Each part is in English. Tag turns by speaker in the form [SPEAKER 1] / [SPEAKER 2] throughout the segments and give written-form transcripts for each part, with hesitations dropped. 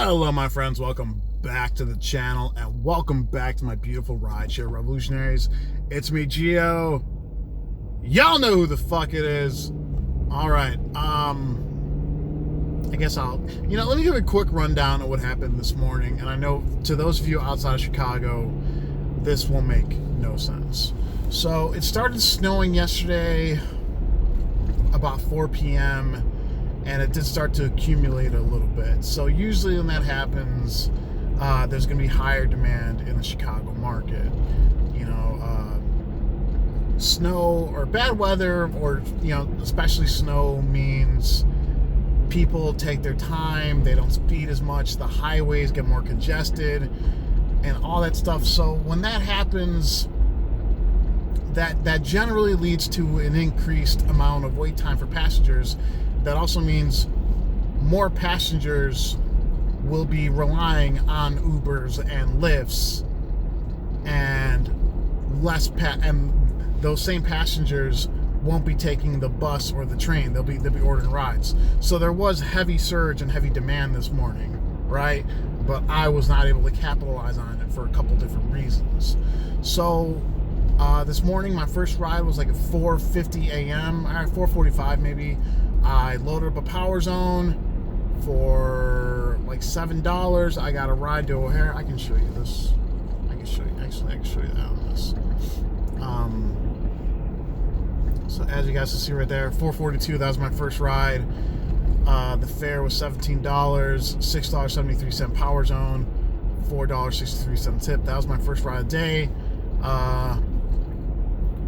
[SPEAKER 1] Hello my friends, welcome back to the channel and welcome back to my beautiful rideshare revolutionaries. It's me, Gio. Y'all know who the fuck it is. Alright, I guess let me give a quick rundown of what happened this morning. And I know to those of you outside of Chicago, this will make no sense. So it started snowing yesterday about 4 p.m. and it did start to accumulate a little bit. So usually when that happens, there's going to be higher demand in the Chicago market. Snow or bad weather, or especially snow, means people take their time, they don't speed as much, the highways get more congested and all that stuff. So when that happens, that generally leads to an increased amount of wait time for passengers. That also means more passengers will be relying on Ubers and Lyfts, and those same passengers won't be taking the bus or the train. They'll be ordering rides. So there was heavy surge and heavy demand this morning, right? But I was not able to capitalize on it for a couple different reasons. So this morning, my first ride was like at 4:50 a.m. or 4:45 maybe. I loaded up a Power Zone for like $7. I got a ride to O'Hare. I can show you this. I can show you that on this. So as you guys can see right there, 4:42. That was my first ride. The fare was $17, $6.73 Power Zone, $4.63 tip. That was my first ride of the day.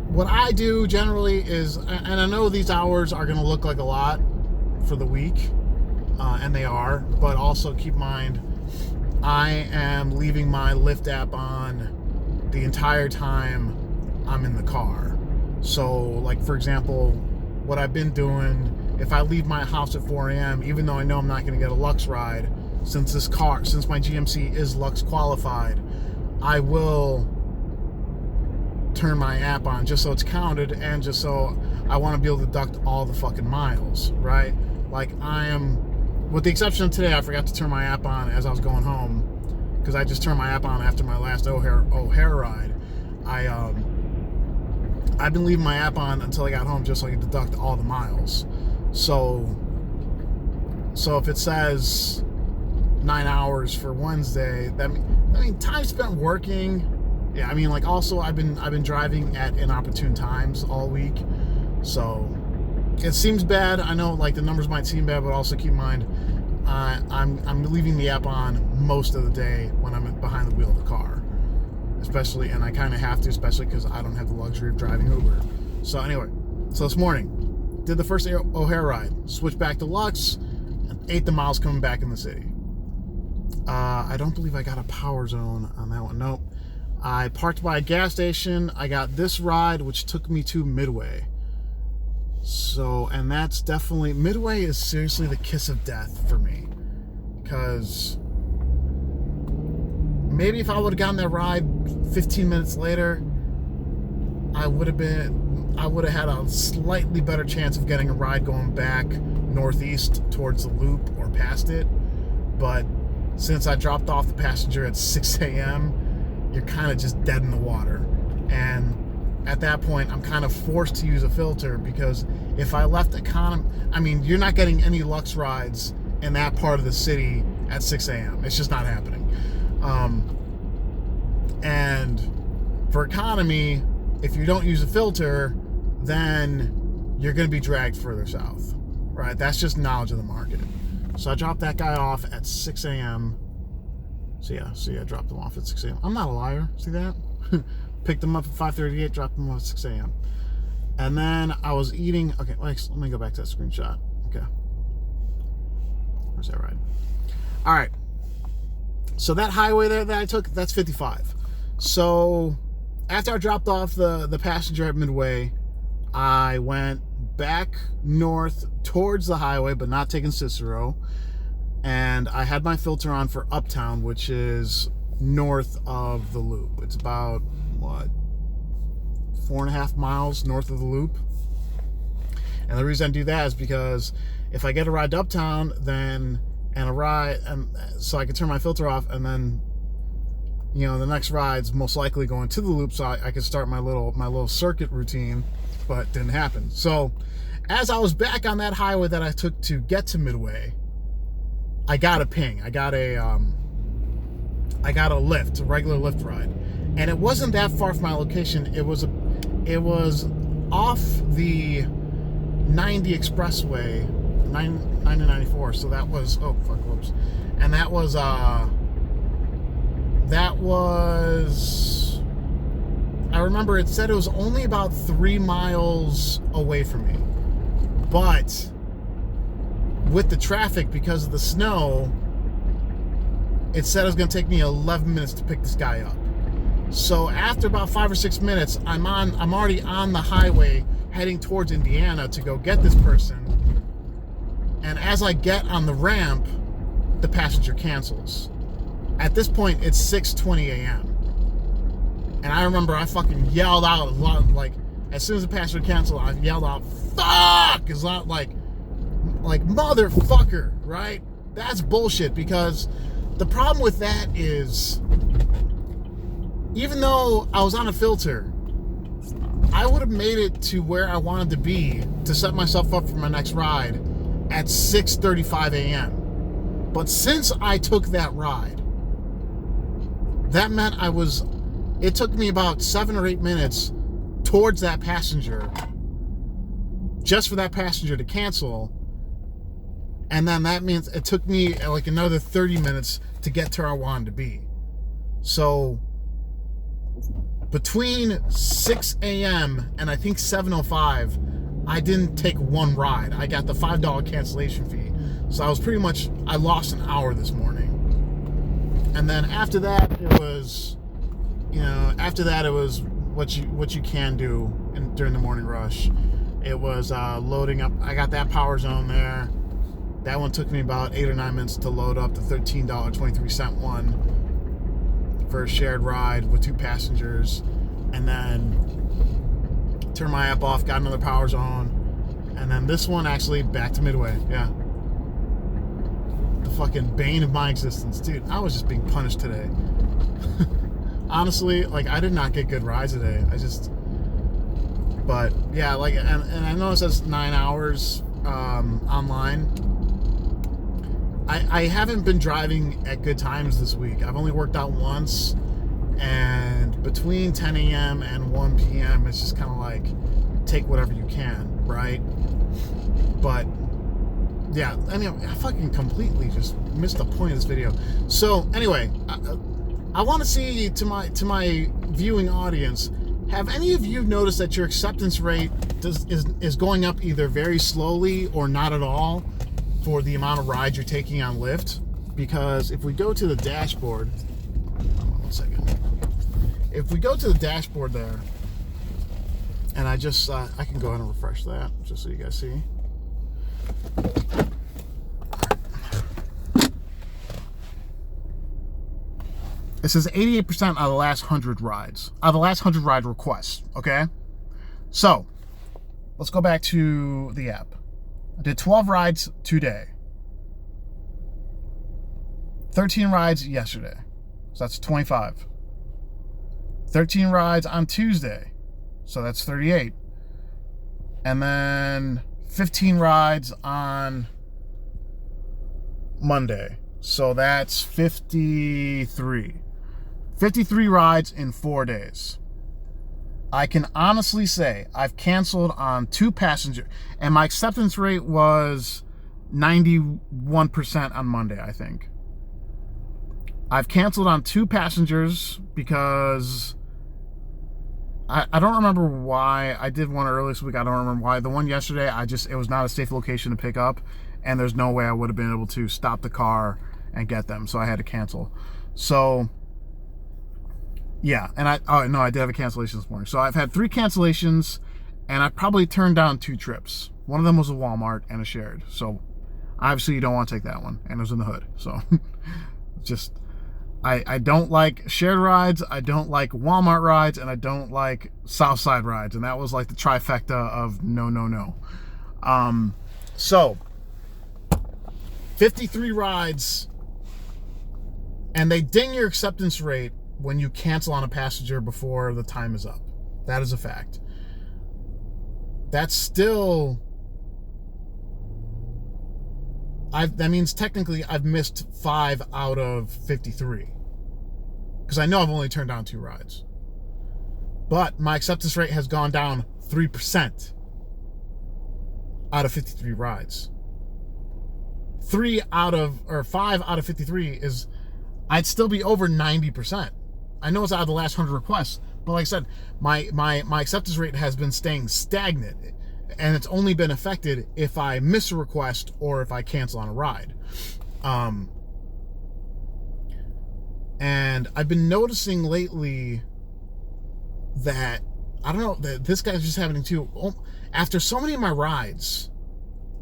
[SPEAKER 1] What I do generally is, and I know these hours are going to look like a lot for the week, and they are, but also keep in mind, I am leaving my Lyft app on the entire time I'm in the car. So, like, for example, what I've been doing, if I leave my house at 4 a.m., even though I know I'm not going to get a Lux my GMC is Lux qualified, I will turn my app on just so it's counted, and just so I want to be able to deduct all the fucking miles, right? Like, I am, with the exception of today, I forgot to turn my app on as I was going home, because I just turned my app on after my last O'Hare ride. I've been leaving my app on until I got home just so I could deduct all the miles. So if it says 9 hours for Wednesday, time spent working. Yeah, also I've been driving at inopportune times all week, so it seems bad. I know, like, the numbers might seem bad, but also keep in mind, I'm leaving the app on most of the day when I'm behind the wheel of the car, especially, and I kind of have to, especially because I don't have the luxury of driving Uber. So anyway, this morning, did the first O'Hare ride, switched back to Lux, and ate the miles coming back in the city. I don't believe I got a Power Zone on that one. Nope. I parked by a gas station. I got this ride, which took me to Midway. So, and that's definitely, Midway is seriously the kiss of death for me. Because maybe if I would have gotten that ride 15 minutes later, I would have had a slightly better chance of getting a ride going back northeast towards the loop or past it. But since I dropped off the passenger at 6 a.m., you're kind of just dead in the water. And at that point, I'm kind of forced to use a filter, because if I left economy, you're not getting any Lux rides in that part of the city at 6 a.m. It's just not happening. And for economy, if you don't use a filter, then you're going to be dragged further south, right? That's just knowledge of the market. So I dropped that guy off at 6 a.m. So I dropped him off at 6 a.m. I'm not a liar. See that? Picked him up at 5:38, dropped him off at 6 a.m. And then I was eating. Okay, let me go back to that screenshot. Okay. Where's that ride? All right. So that highway there that I took, that's 55. So after I dropped off the passenger at Midway, I went back north towards the highway, but not taking Cicero. And I had my filter on for Uptown, which is north of the loop. It's about, 4.5 miles north of the loop. And the reason I do that is because if I get a ride to Uptown, then and a ride, and so I could turn my filter off, and then, you know, the next ride's most likely going to the loop, so I could start my little circuit routine, but it didn't happen. So as I was back on that highway that I took to get to Midway, I got a ping. I got a lift, a regular lift ride, and it wasn't that far from my location. It was off the 90 expressway, 9094. So that was, oh fuck, whoops, and that was I remember it said it was only about 3 miles away from me, but with the traffic, because of the snow, it said it was going to take me 11 minutes to pick this guy up. So after about 5 or 6 minutes, I'm already on the highway heading towards Indiana to go get this person. And as I get on the ramp, the passenger cancels. At this point, it's 6:20 a.m. And I remember I fucking yelled out a lot, like, as soon as the passenger canceled, I yelled out, "Fuck!" It's not like motherfucker, right? That's bullshit, because the problem with that is, even though I was on a filter, I would have made it to where I wanted to be to set myself up for my next ride at 6:35 a.m. But since I took that ride, that meant it took me about 7 or 8 minutes towards that passenger, just for that passenger to cancel. And then that means it took me like another 30 minutes to get to where I wanted to be. So between 6 a.m. and I think 7:05, I didn't take one ride. I got the $5 cancellation fee. So I lost an hour this morning. And then after that, it was what you can do during the morning rush. It was loading up. I got that Power Zone there. That one took me about 8 or 9 minutes to load up, the $13.23 one for a shared ride with 2 passengers. And then turned my app off, got another Power Zone. And then this one actually back to Midway. Yeah. The fucking bane of my existence. Dude, I was just being punished today. Honestly, like, I did not get good rides today. But yeah, like, and I know it says 9 hours online. I haven't been driving at good times this week. I've only worked out once, and between 10 a.m. and 1 p.m. it's just kind of like, take whatever you can, right? But yeah, I mean, I fucking completely just missed the point of this video. So anyway, I want to see, to my viewing audience, have any of you noticed that your acceptance rate is going up either very slowly or not at all for the amount of rides you're taking on Lyft? Because if we go to the dashboard, hold on 1 second. If we go to the dashboard there, and I can go ahead and refresh that just so you guys see. It says 88% out of the last 100 rides, out of the last 100 ride requests. Okay, so let's go back to the app. I did 12 rides today, 13 rides yesterday, so that's 25. 13 rides on Tuesday, so that's 38. And then 15 rides on Monday, so that's 53. 53 rides in 4 days. I can honestly say I've canceled on 2 passengers, and my acceptance rate was 91% on Monday, I think. I've canceled on 2 passengers because I don't remember why. I did one earlier this week. I don't remember why. The one yesterday, it was not a safe location to pick up, and there's no way I would have been able to stop the car and get them, so I had to cancel. So yeah, and I did have a cancellation this morning. So I've had 3 cancellations, and I probably turned down 2 trips. One of them was a Walmart and a shared. So obviously you don't want to take that one, and it was in the hood. So just, I don't like shared rides, I don't like Walmart rides, and I don't like Southside rides. And that was like the trifecta of no. So 53 rides, and they ding your acceptance rate when you cancel on a passenger before the time is up. That is a fact. That's still... that means technically I've missed 5 out of 53. Because I know I've only turned down 2 rides. But my acceptance rate has gone down 3% out of 53 rides. 5 out of 53 is... I'd still be over 90%. I know it's out of the last 100 requests, but like I said, my acceptance rate has been staying stagnant, and it's only been affected if I miss a request or if I cancel on a ride. And I've been noticing lately that, I don't know, that this guy's just happening too. After so many of my rides,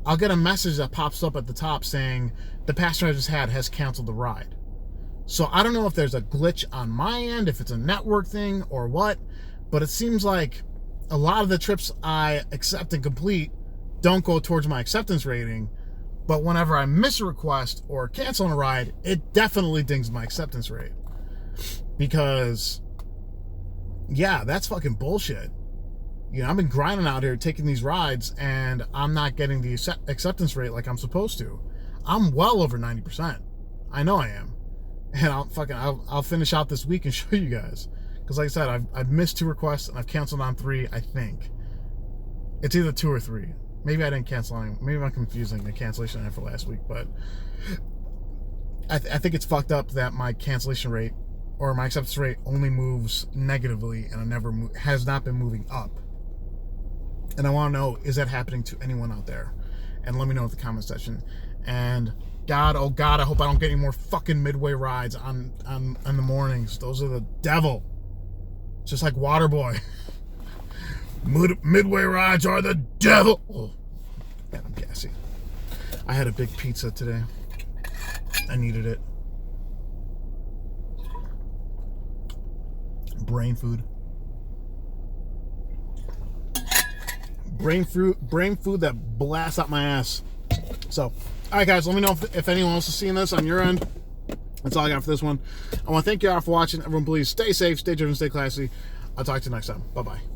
[SPEAKER 1] I'll get a message that pops up at the top saying the passenger I just had has canceled the ride. So I don't know if there's a glitch on my end, if it's a network thing or what, but it seems like a lot of the trips I accept and complete don't go towards my acceptance rating, but whenever I miss a request or cancel on a ride, it definitely dings my acceptance rate. Because, yeah, that's fucking bullshit. You know, I've been grinding out here taking these rides, and I'm not getting the acceptance rate like I'm supposed to. I'm well over 90%. I know I am. And I'll finish out this week and show you guys. Because like I said, I've missed 2 requests and I've canceled on 3, I think. It's either 2 or 3. Maybe I didn't cancel on. Maybe I'm confusing the cancellation I had for last week. But I think it's fucked up that my cancellation rate or my acceptance rate only moves negatively and has not been moving up. And I want to know, is that happening to anyone out there? And let me know in the comment section. And God, oh God, I hope I don't get any more fucking midway rides on the mornings. Those are the devil. Just like Waterboy. Midway rides are the devil. Oh, man, I'm gassy. I had a big pizza today. I needed it. Brain food. Brain food that blasts out my ass. So, all right, guys, let me know if anyone else is seeing this on your end. That's all I got for this one. I want to thank you all for watching. Everyone, please stay safe, stay driven, stay classy. I'll talk to you next time. Bye-bye.